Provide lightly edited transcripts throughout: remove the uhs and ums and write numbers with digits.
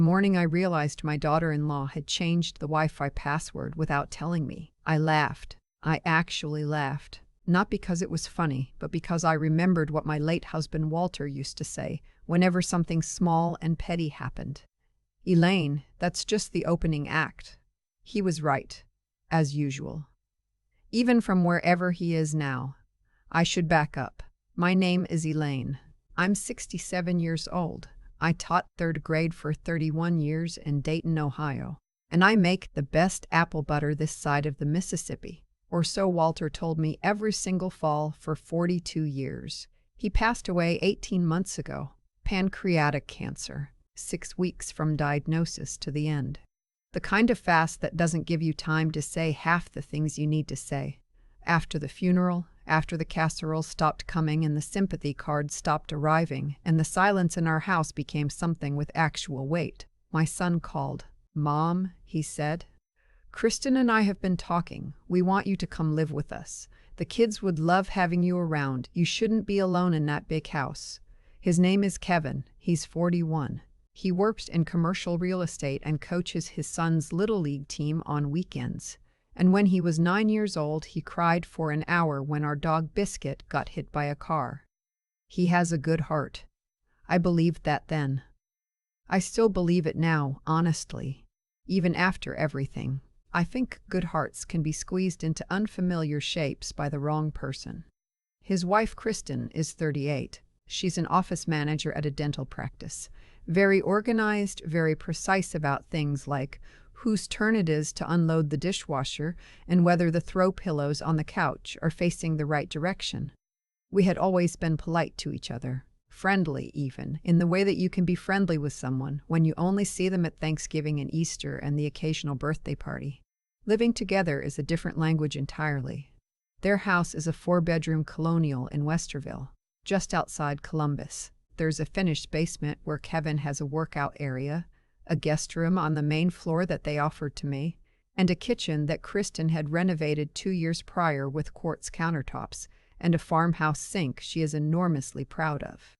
The morning I realized my daughter-in-law had changed the Wi-Fi password without telling me, I laughed. I actually laughed. Not because it was funny, but because I remembered what my late husband Walter used to say whenever something small and petty happened. Elaine, that's just the opening act. He was right, as usual. Even from wherever he is now. I should back up. My name is Elaine. I'm 67 years old. I taught third grade for 31 years in Dayton, Ohio. And I make the best apple butter this side of the Mississippi. Or so Walter told me every single fall for 42 years. He passed away 18 months ago. Pancreatic cancer. 6 weeks from diagnosis to the end. The kind of fast that doesn't give you time to say half the things you need to say. After the funeral, after the casserole stopped coming and the sympathy cards stopped arriving, and the silence in our house became something with actual weight, my son called. "Mom," he said, "Kristen and I have been talking. We want you to come live with us. The kids would love having you around. You shouldn't be alone in that big house." His name is Kevin. He's 41. He works in commercial real estate and coaches his son's Little League team on weekends. And when he was 9 years old, he cried for an hour when our dog Biscuit got hit by a car. He has a good heart. I believed that then. I still believe it now, honestly. Even after everything, I think good hearts can be squeezed into unfamiliar shapes by the wrong person. His wife, Kristen, is 38. She's an office manager at a dental practice. Very organized, very precise about things like whose turn it is to unload the dishwasher and whether the throw pillows on the couch are facing the right direction. We had always been polite to each other, friendly even, in the way that you can be friendly with someone when you only see them at Thanksgiving and Easter and the occasional birthday party. Living together is a different language entirely. Their house is a 4-bedroom colonial in Westerville, just outside Columbus. There's a finished basement where Kevin has a workout area, a guest room on the main floor that they offered to me, and a kitchen that Kristen had renovated 2 years prior with quartz countertops and a farmhouse sink she is enormously proud of.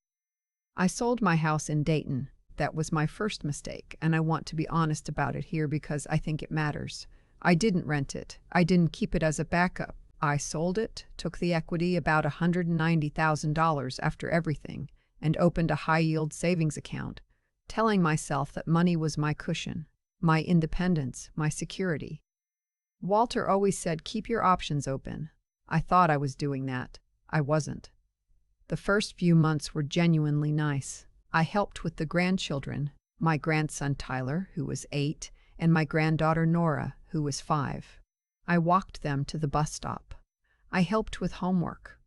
I sold my house in Dayton. That was my first mistake, and I want to be honest about it here because I think it matters. I didn't rent it. I didn't keep it as a backup. I sold it, took the equity, about $190,000 after everything, and opened a high-yield savings account, telling myself that money was my cushion, my independence, my security. Walter always said, keep your options open. I thought I was doing that. I wasn't. The first few months were genuinely nice. I helped with the grandchildren, my grandson Tyler, who was 8, and my granddaughter Nora, who was 5. I walked them to the bus stop. I helped with homework.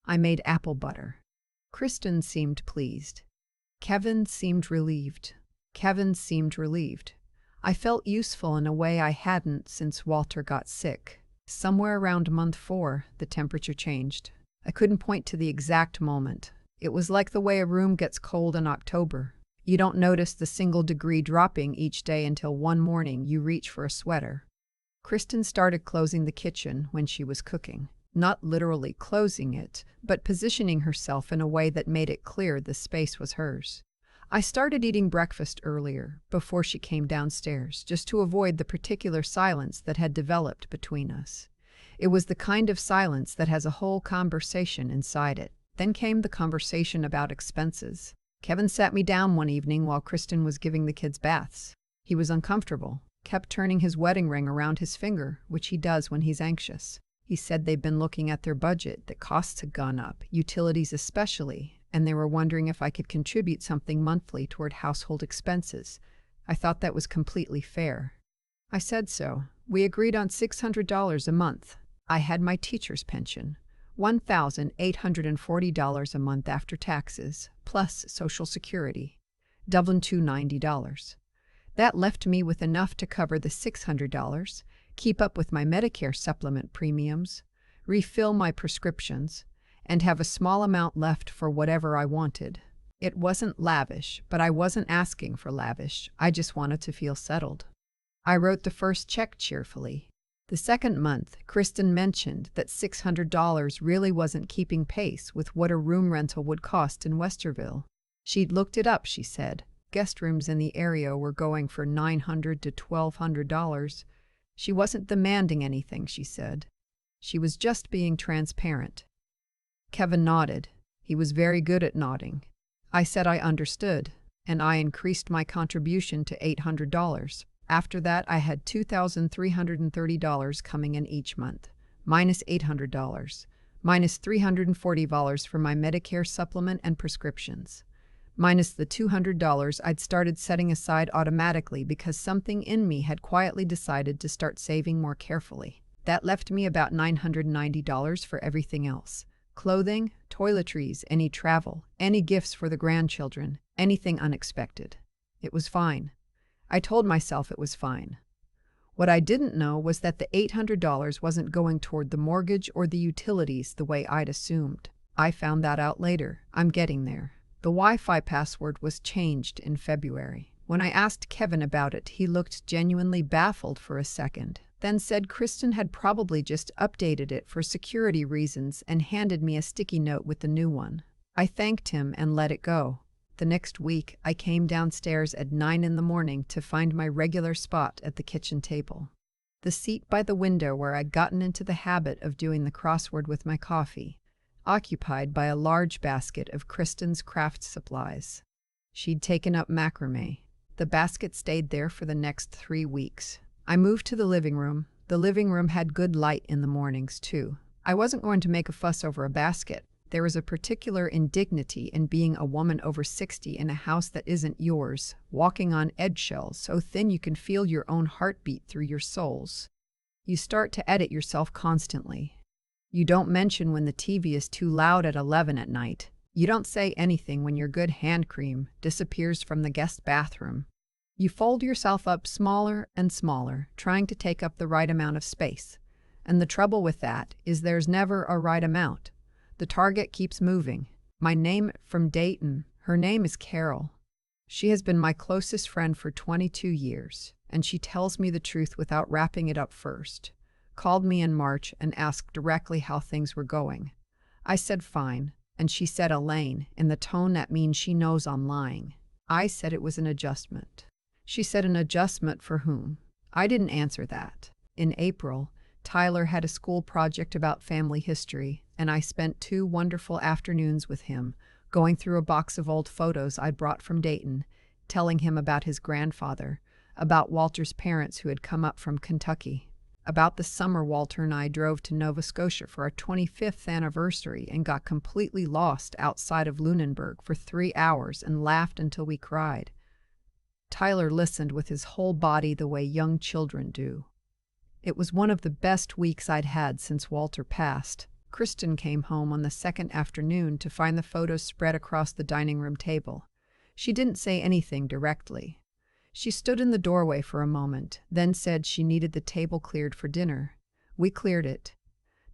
I made apple butter. Kristen seemed pleased. Kevin seemed relieved. I felt useful in a way I hadn't since Walter got sick. Somewhere around month 4, the temperature changed. I couldn't point to the exact moment. It was like the way a room gets cold in October. You don't notice the single degree dropping each day until one morning you reach for a sweater. Kristen started closing the kitchen when she was cooking. Not literally closing it, but positioning herself in a way that made it clear the space was hers. I started eating breakfast earlier, before she came downstairs, just to avoid the particular silence that had developed between us. It was the kind of silence that has a whole conversation inside it. Then came the conversation about expenses. Kevin sat me down one evening while Kristen was giving the kids baths. He was uncomfortable, kept turning his wedding ring around his finger, which he does when he's anxious. He said they'd been looking at their budget, that costs had gone up, utilities especially, and they were wondering if I could contribute something monthly toward household expenses. I thought that was completely fair. I said so. We agreed on $600 a month. I had my teacher's pension, $1,840 a month after taxes, plus Social Security, doubling to $90. That left me with enough to cover the $600, keep up with my Medicare supplement premiums, refill my prescriptions, and have a small amount left for whatever I wanted. It wasn't lavish, but I wasn't asking for lavish. I just wanted to feel settled. I wrote the first check cheerfully. The second month, Kristen mentioned that $600 really wasn't keeping pace with what a room rental would cost in Westerville. She'd looked it up, she said. Guest rooms in the area were going for $900 to $1,200. She wasn't demanding anything, she said. She was just being transparent. Kevin nodded. He was very good at nodding. I said I understood, and I increased my contribution to $800. After that, I had $2,330 coming in each month, minus $800, minus $340 for my Medicare supplement and prescriptions, minus the $200 I'd started setting aside automatically because something in me had quietly decided to start saving more carefully. That left me about $990 for everything else. Clothing, toiletries, any travel, any gifts for the grandchildren, anything unexpected. It was fine. I told myself it was fine. What I didn't know was that the $800 wasn't going toward the mortgage or the utilities the way I'd assumed. I found that out later. I'm getting there. The Wi-Fi password was changed in February. When I asked Kevin about it, he looked genuinely baffled for a second, then said Kristen had probably just updated it for security reasons and handed me a sticky note with the new one. I thanked him and let it go. The next week, I came downstairs at 9 in the morning to find my regular spot at the kitchen table. The seat by the window where I'd gotten into the habit of doing the crossword with my coffee, occupied by a large basket of Kristen's craft supplies. She'd taken up macrame. The basket stayed there for the next 3 weeks. I moved to the living room. The living room had good light in the mornings, too. I wasn't going to make a fuss over a basket. There is a particular indignity in being a woman over 60 in a house that isn't yours, walking on eggshells so thin you can feel your own heartbeat through your soles. You start to edit yourself constantly. You don't mention when the TV is too loud at 11 at night. You don't say anything when your good hand cream disappears from the guest bathroom. You fold yourself up smaller and smaller, trying to take up the right amount of space. And the trouble with that is there's never a right amount. The target keeps moving. My name from Dayton, her name is Carol. She has been my closest friend for 22 years, and she tells me the truth without wrapping it up first. Called me in March and asked directly how things were going. I said fine, and she said Elaine, in the tone that means she knows I'm lying. I said it was an adjustment. She said an adjustment for whom? I didn't answer that. In April, Tyler had a school project about family history, and I spent 2 wonderful afternoons with him, going through a box of old photos I'd brought from Dayton, telling him about his grandfather, about Walter's parents who had come up from Kentucky, about the summer Walter and I drove to Nova Scotia for our 25th anniversary and got completely lost outside of Lunenburg for 3 hours and laughed until we cried. Tyler listened with his whole body the way young children do. It was one of the best weeks I'd had since Walter passed. Kristen came home on the second afternoon to find the photos spread across the dining room table. She didn't say anything directly. She stood in the doorway for a moment, then said she needed the table cleared for dinner. We cleared it.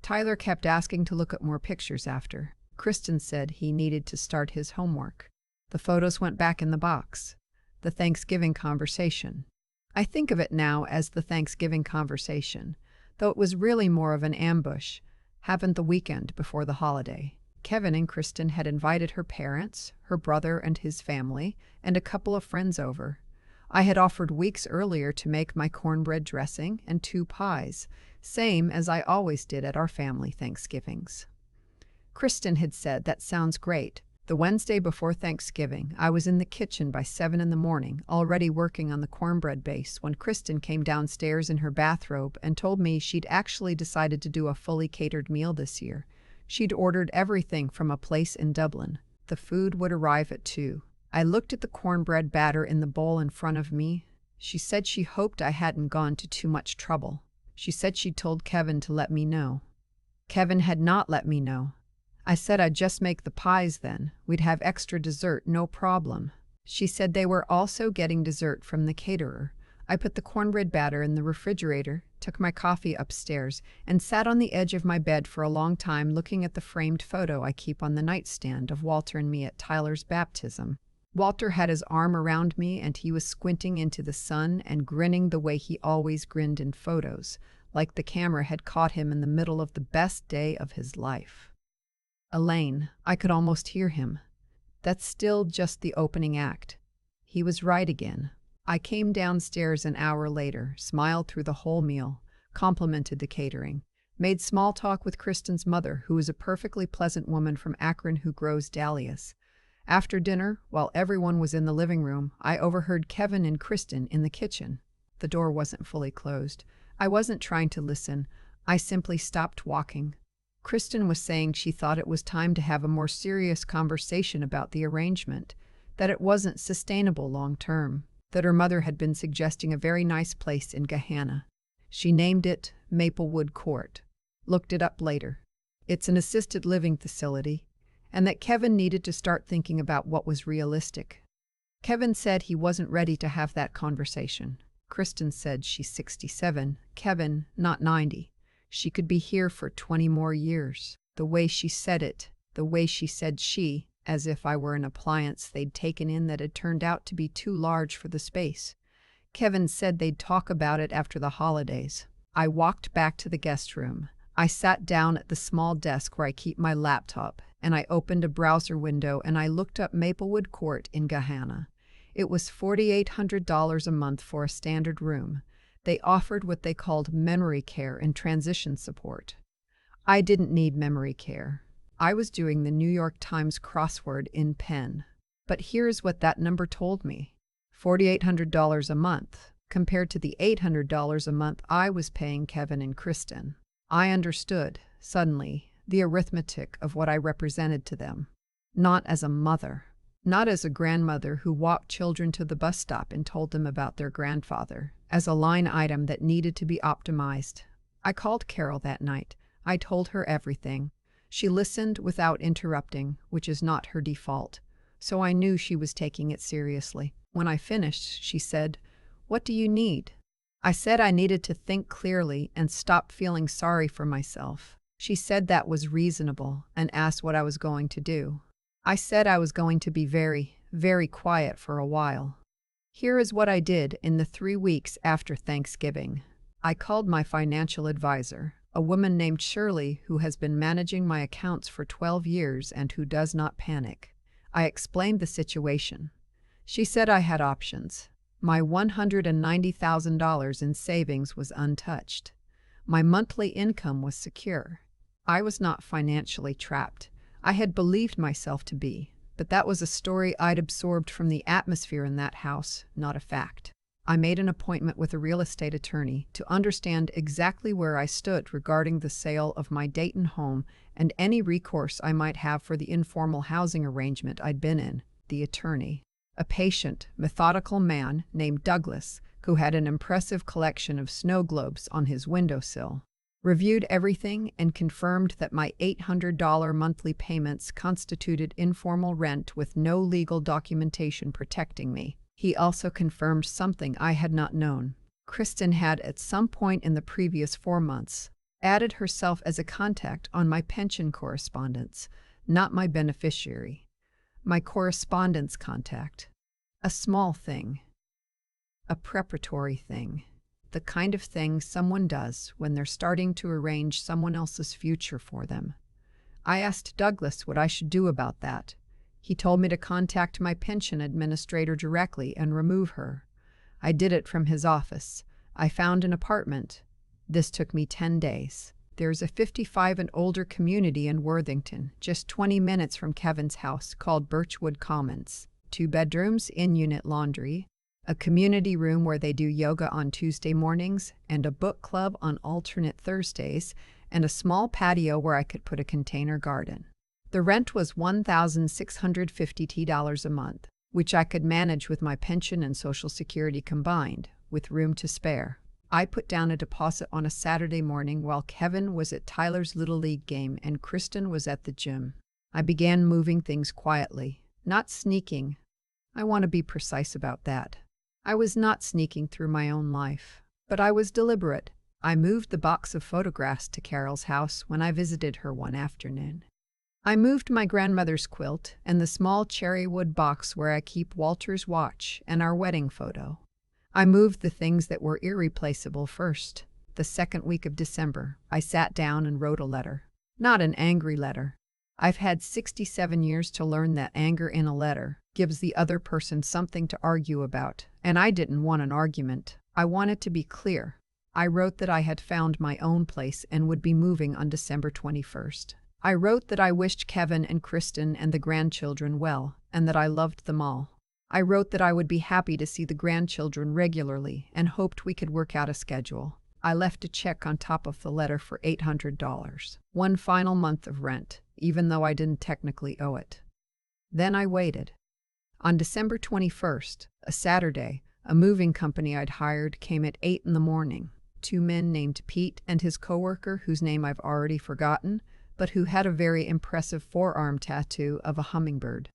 Tyler kept asking to look at more pictures after. Kristen said he needed to start his homework. The photos went back in the box. The Thanksgiving conversation. I think of it now as the Thanksgiving conversation, though it was really more of an ambush, happened the weekend before the holiday. Kevin and Kristen had invited her parents, her brother and his family, and a couple of friends over. I had offered weeks earlier to make my cornbread dressing and 2 pies, same as I always did at our family Thanksgivings. Kristen had said, "That sounds great." The Wednesday before Thanksgiving, I was in the kitchen by 7 in the morning, already working on the cornbread base, when Kristen came downstairs in her bathrobe and told me she'd actually decided to do a fully catered meal this year. She'd ordered everything from a place in Dublin. The food would arrive at 2. I looked at the cornbread batter in the bowl in front of me. She said she hoped I hadn't gone to too much trouble. She said she'd told Kevin to let me know. Kevin had not let me know. I said I'd just make the pies then. We'd have extra dessert, no problem. She said they were also getting dessert from the caterer. I put the cornbread batter in the refrigerator, took my coffee upstairs, and sat on the edge of my bed for a long time looking at the framed photo I keep on the nightstand of Walter and me at Tyler's baptism. Walter had his arm around me and he was squinting into the sun and grinning the way he always grinned in photos, like the camera had caught him in the middle of the best day of his life. Elaine, I could almost hear him. That's still just the opening act. He was right again. I came downstairs an hour later, smiled through the whole meal, complimented the catering, made small talk with Kristen's mother, who is a perfectly pleasant woman from Akron who grows dahlias. After dinner, while everyone was in the living room, I overheard Kevin and Kristen in the kitchen. The door wasn't fully closed. I wasn't trying to listen. I simply stopped walking. Kristen was saying she thought it was time to have a more serious conversation about the arrangement, that it wasn't sustainable long term, that her mother had been suggesting a very nice place in Gahanna. She named it Maplewood Court. Looked it up later. It's an assisted living facility, and that Kevin needed to start thinking about what was realistic. Kevin said he wasn't ready to have that conversation. Kristen said she's 67, Kevin, not 90. She could be here for 20 more years. The way she said it, the way she said she, as if I were an appliance they'd taken in that had turned out to be too large for the space. Kevin said they'd talk about it after the holidays. I walked back to the guest room. I sat down at the small desk where I keep my laptop, and I opened a browser window and I looked up Maplewood Court in Gahanna. It was $4,800 a month for a standard room. They offered what they called memory care and transition support. I didn't need memory care. I was doing the New York Times crossword in pen. But here's what that number told me. $4,800 a month, compared to the $800 a month I was paying Kevin and Kristen. I understood, suddenly, the arithmetic of what I represented to them. Not as a mother. Not as a grandmother who walked children to the bus stop and told them about their grandfather. As a line item that needed to be optimized. I called Carol that night. I told her everything. She listened without interrupting, which is not her default. So I knew she was taking it seriously. When I finished, she said, "What do you need?" I said I needed to think clearly and stop feeling sorry for myself. She said that was reasonable and asked what I was going to do. I said I was going to be very, very quiet for a while. Here is what I did in the 3 weeks after Thanksgiving. I called my financial advisor, a woman named Shirley who has been managing my accounts for 12 years and who does not panic. I explained the situation. She said I had options. My $190,000 in savings was untouched. My monthly income was secure. I was not financially trapped. I had believed myself to be, but that was a story I'd absorbed from the atmosphere in that house, not a fact. I made an appointment with a real estate attorney to understand exactly where I stood regarding the sale of my Dayton home and any recourse I might have for the informal housing arrangement I'd been in. The attorney, a patient, methodical man named Douglas, who had an impressive collection of snow globes on his windowsill, reviewed everything and confirmed that my $800 monthly payments constituted informal rent with no legal documentation protecting me. He also confirmed something I had not known. Kristen had, at some point in the previous 4 months, added herself as a contact on my pension correspondence, not my beneficiary. My correspondence contact. A small thing. A preparatory thing. The kind of thing someone does when they're starting to arrange someone else's future for them. I asked Douglas what I should do about that. He told me to contact my pension administrator directly and remove her. I did it from his office. I found an apartment. This took me 10 days. There's a 55 and older community in Worthington, just 20 minutes from Kevin's house, called Birchwood Commons. 2 bedrooms, in-unit laundry, a community room where they do yoga on Tuesday mornings, and a book club on alternate Thursdays, and a small patio where I could put a container garden. The rent was $1,650 a month, which I could manage with my pension and Social Security combined, with room to spare. I put down a deposit on a Saturday morning while Kevin was at Tyler's Little League game and Kristen was at the gym. I began moving things quietly, not sneaking. I want to be precise about that. I was not sneaking through my own life, but I was deliberate. I moved the box of photographs to Carol's house when I visited her one afternoon. I moved my grandmother's quilt and the small cherrywood box where I keep Walter's watch and our wedding photo. I moved the things that were irreplaceable first. The second week of December, I sat down and wrote a letter. Not an angry letter. I've had 67 years to learn that anger in a letter, gives the other person something to argue about, and I didn't want an argument. I wanted to be clear. I wrote that I had found my own place and would be moving on December 21st. I wrote that I wished Kevin and Kristen and the grandchildren well, and that I loved them all. I wrote that I would be happy to see the grandchildren regularly and hoped we could work out a schedule. I left a check on top of the letter for $800, one final month of rent, even though I didn't technically owe it. Then I waited. On December 21st, a Saturday, a moving company I'd hired came at 8 in the morning. Two men named Pete and his coworker, whose name I've already forgotten, but who had a very impressive forearm tattoo of a hummingbird.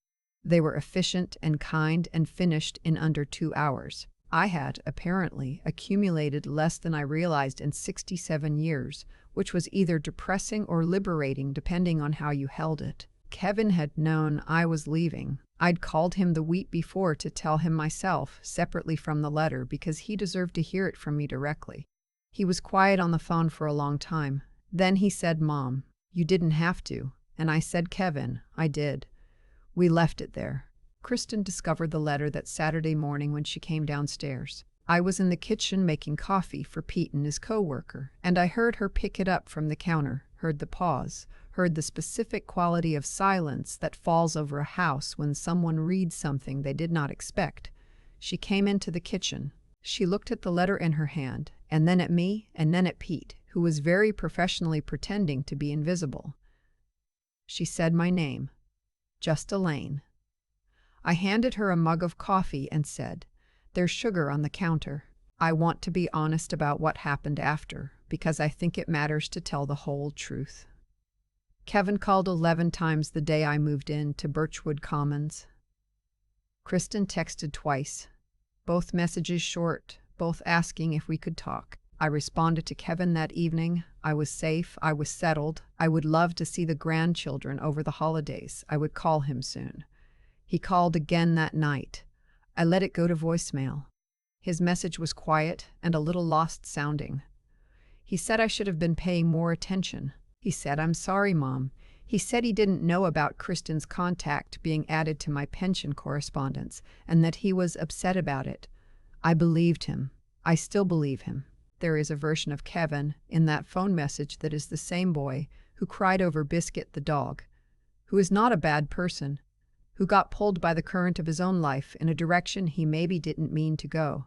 They were efficient and kind and finished in under 2 hours. I had, apparently, accumulated less than I realized in 67 years, which was either depressing or liberating depending on how you held it. Kevin had known I was leaving. I'd called him the week before to tell him myself, separately from the letter, because he deserved to hear it from me directly. He was quiet on the phone for a long time. Then he said, "Mom, you didn't have to." And I said, "Kevin, I did." We left it there. Kristen discovered the letter that Saturday morning when she came downstairs. I was in the kitchen making coffee for Pete and his coworker, and I heard her pick it up from the counter, heard the pause, heard the specific quality of silence that falls over a house when someone reads something they did not expect. She came into the kitchen. She looked at the letter in her hand, and then at me, and then at Pete, who was very professionally pretending to be invisible. She said my name, just Elaine. I handed her a mug of coffee and said, "There's sugar on the counter. I want to be honest about what happened after, because I think it matters to tell the whole truth." Kevin called 11 times the day I moved in to Birchwood Commons. Kristen texted twice, both messages short, both asking if we could talk. I responded to Kevin that evening. I was safe. I was settled. I would love to see the grandchildren over the holidays. I would call him soon. He called again that night. I let it go to voicemail. His message was quiet and a little lost sounding. He said I should have been paying more attention. He said, "I'm sorry, Mom." He said he didn't know about Kristen's contact being added to my pension correspondence and that he was upset about it. I believed him. I still believe him. There is a version of Kevin in that phone message that is the same boy who cried over Biscuit the dog, who is not a bad person, who got pulled by the current of his own life in a direction he maybe didn't mean to go.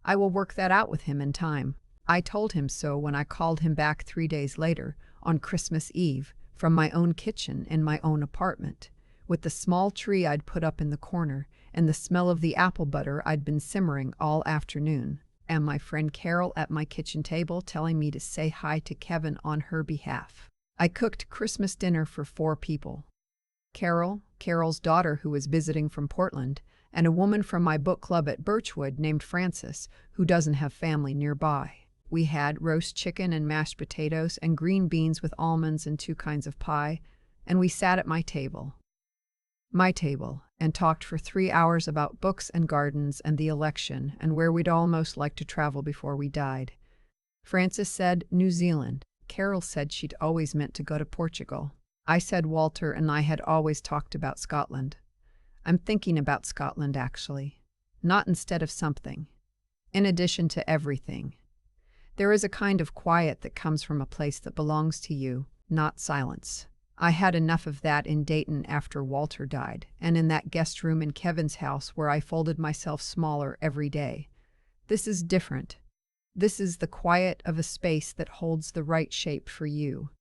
I will work that out with him in time. I told him so when I called him back 3 days later, on Christmas Eve, from my own kitchen in my own apartment, with the small tree I'd put up in the corner and the smell of the apple butter I'd been simmering all afternoon, and my friend Carol at my kitchen table telling me to say hi to Kevin on her behalf. I cooked Christmas dinner for 4 people. Carol's daughter who was visiting from Portland, and a woman from my book club at Birchwood named Frances, who doesn't have family nearby. We had roast chicken and mashed potatoes and green beans with almonds and 2 kinds of pie, and we sat at my table, and talked for 3 hours about books and gardens and the election and where we'd almost like to travel before we died. Frances said New Zealand. Carol said she'd always meant to go to Portugal. I said Walter and I had always talked about Scotland. I'm thinking about Scotland, actually. Not instead of something. In addition to everything. There is a kind of quiet that comes from a place that belongs to you, not silence. I had enough of that in Dayton after Walter died, and in that guest room in Kevin's house where I folded myself smaller every day. This is different. This is the quiet of a space that holds the right shape for you.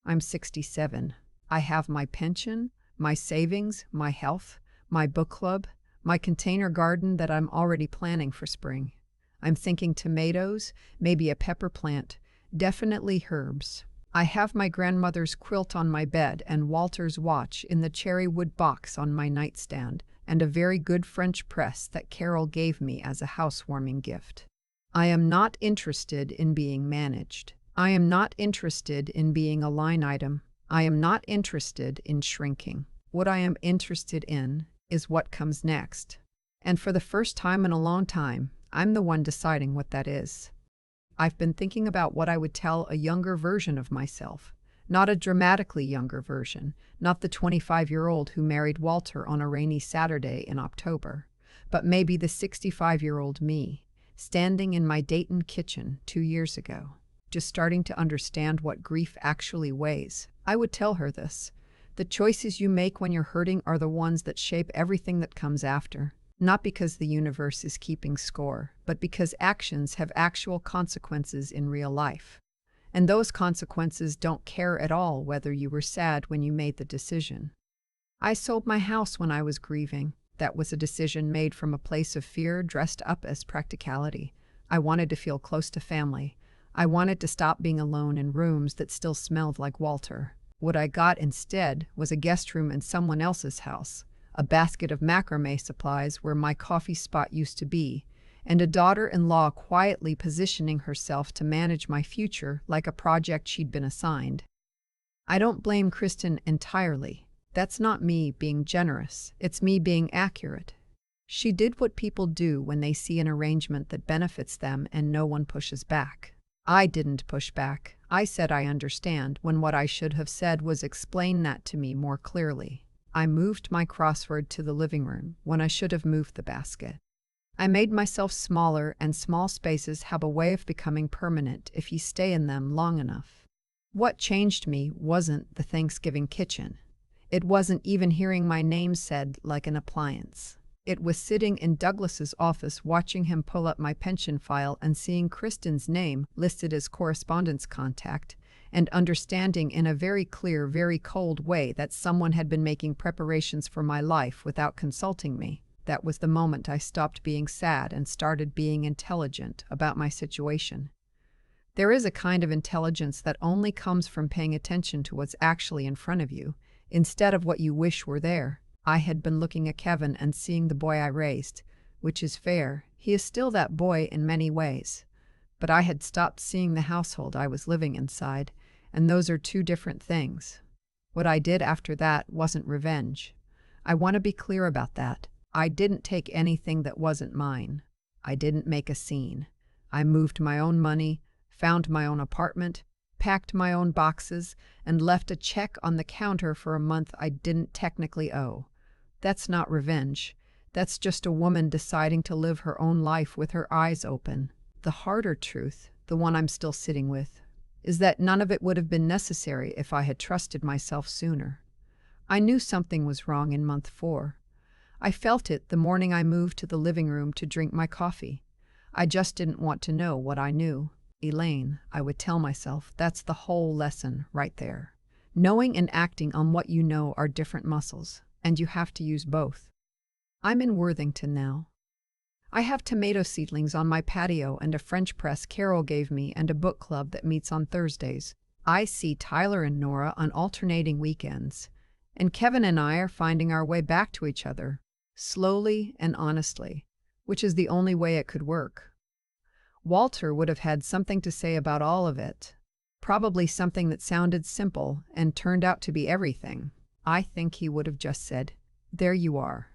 I'm 67. I have my pension, my savings, my health, my book club, my container garden that I'm already planning for spring. I'm thinking tomatoes, maybe a pepper plant, definitely herbs. I have my grandmother's quilt on my bed and Walter's watch in the cherry wood box on my nightstand, and a very good French press that Carol gave me as a housewarming gift. I am not interested in being managed. I am not interested in being a line item. I am not interested in shrinking. What I am interested in is what comes next. And for the first time in a long time, I'm the one deciding what that is. I've been thinking about what I would tell a younger version of myself, Not a dramatically younger version, not the 25-year-old who married Walter on a rainy Saturday in October, but maybe the 65-year-old me, standing in my Dayton kitchen 2 years ago, just starting to understand what grief actually weighs. I would tell her this. The choices you make when you're hurting are the ones that shape everything that comes after. Not because the universe is keeping score, but because actions have actual consequences in real life. And those consequences don't care at all whether you were sad when you made the decision. I sold my house when I was grieving. That was a decision made from a place of fear dressed up as practicality. I wanted to feel close to family. I wanted to stop being alone in rooms that still smelled like Walter. What I got instead was a guest room in someone else's house, a basket of macrame supplies where my coffee spot used to be, and a daughter-in-law quietly positioning herself to manage my future like a project she'd been assigned. I don't blame Kristen entirely. That's not me being generous. It's me being accurate. She did what people do when they see an arrangement that benefits them and no one pushes back. I didn't push back. I said I understand, when what I should have said was explain that to me more clearly. I moved my crossword to the living room when I should have moved the basket. I made myself smaller, and small spaces have a way of becoming permanent if you stay in them long enough. What changed me wasn't the Thanksgiving kitchen. It wasn't even hearing my name said like an appliance. It was sitting in Douglas's office watching him pull up my pension file and seeing Kristen's name listed as correspondence contact, and understanding in a very clear, very cold way that someone had been making preparations for my life without consulting me. That was the moment I stopped being sad and started being intelligent about my situation. There is a kind of intelligence that only comes from paying attention to what's actually in front of you, instead of what you wish were there. I had been looking at Kevin and seeing the boy I raised, which is fair. He is still that boy in many ways. But I had stopped seeing the household I was living inside, and those are two different things. What I did after that wasn't revenge. I want to be clear about that. I didn't take anything that wasn't mine. I didn't make a scene. I moved my own money, found my own apartment, packed my own boxes, and left a check on the counter for a month I didn't technically owe. That's not revenge. That's just a woman deciding to live her own life with her eyes open. The harder truth, the one I'm still sitting with, is that none of it would have been necessary if I had trusted myself sooner. I knew something was wrong in month 4. I felt it the morning I moved to the living room to drink my coffee. I just didn't want to know what I knew. Elaine, I would tell myself, that's the whole lesson right there. Knowing and acting on what you know are different muscles, and you have to use both. I'm in Worthington now. I have tomato seedlings on my patio and a French press Carol gave me and a book club that meets on Thursdays. I see Tyler and Nora on alternating weekends, and Kevin and I are finding our way back to each other, slowly and honestly, which is the only way it could work. Walter would have had something to say about all of it, probably something that sounded simple and turned out to be everything. I think he would have just said, "There you are."